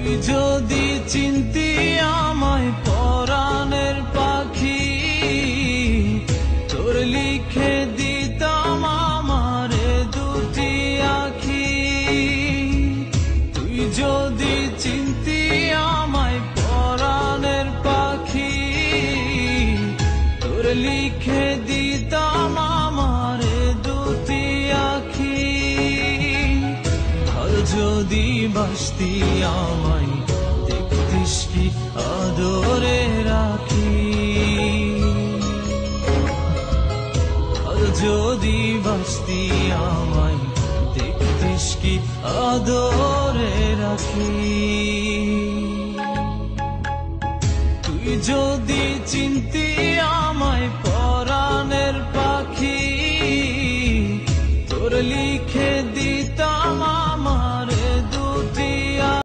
তুই যদি চিনতি আমায় পরাণের পাখি, তোর লিখে দিতাম আমারে দুটি আখি। তুই যদি চিনতি আমায় পরাণের পাখি, তোর লিখে দিতাম আমারে দুটি আখি। আর যদি বাসতি আমায় দেখতিস কি আদরে রাখি। আর যদি বাসতি আমায় দেখতিস কি আদরে রাখি। তুই যদি চিনতি আমায়